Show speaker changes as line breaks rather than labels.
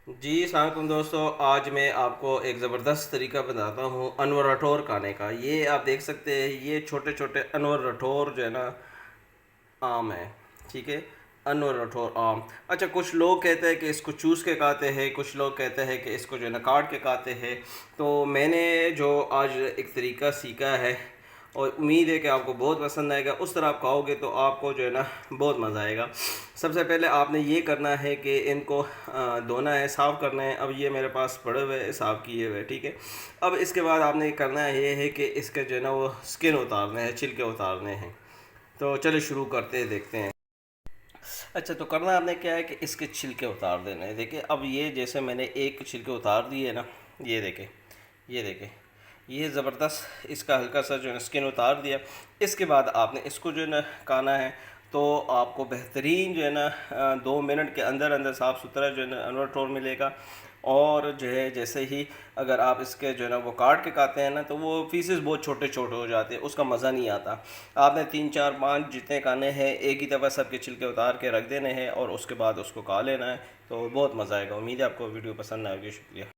जी सलाम दोस्तों। आज मैं आपको एक ज़बरदस्त तरीका बताता हूँ अनवर रठौर खाने का। ये आप देख सकते हैं, ये छोटे छोटे अनवर रठौर जो है ना, आम है। ठीक है, अनवर रठौर आम। अच्छा, कुछ लोग कहते हैं कि इसको चूस के खाते हैं, कुछ लोग कहते हैं कि इसको जो है ना काट के खाते हैं। तो मैंने जो आज एक तरीका सीखा है, और उम्मीद है कि आपको बहुत पसंद आएगा। उस तरह आप खाओगे तो आपको जो है ना बहुत मज़ा आएगा। सबसे पहले आपने ये करना है कि इनको धोना है, साफ़ करना है। अब ये मेरे पास पड़े हुए साफ़ किए हुए, ठीक है। अब इसके बाद आपने ये करना ये है कि इसके जो है ना वो स्किन उतारने हैं, छिलके उतारने हैं। तो चलिए शुरू करते हैं, देखते हैं। अच्छा, तो करना आपने क्या है कि इसके छिलके उतार देने हैं। देखिए, अब ये जैसे मैंने एक छिलके उतार दिए ना, ये देखें, ये देखें, ये ज़बरदस्त इसका हल्का सा जो है स्किन उतार दिया। इसके बाद आपने इसको जो है ना खाना है। तो आपको बेहतरीन जो है ना 2 मिनट के अंदर अंदर साफ़ सुथरा जो है ना अनवर टोर मिलेगा। और जो है जैसे ही अगर आप इसके जो है ना वो काट के खाते हैं ना, तो वो पीसेस बहुत छोटे छोटे हो जाते हैं, उसका मज़ा नहीं आता। आपने 3 4 5 जितने खाने हैं एक ही दफ़ा सबके छिलके उतार के रख देने हैं और उसके बाद उसको खा लेना है। तो बहुत मज़ा आएगा। उम्मीद है आपको वीडियो पसंद आएगी। शुक्रिया।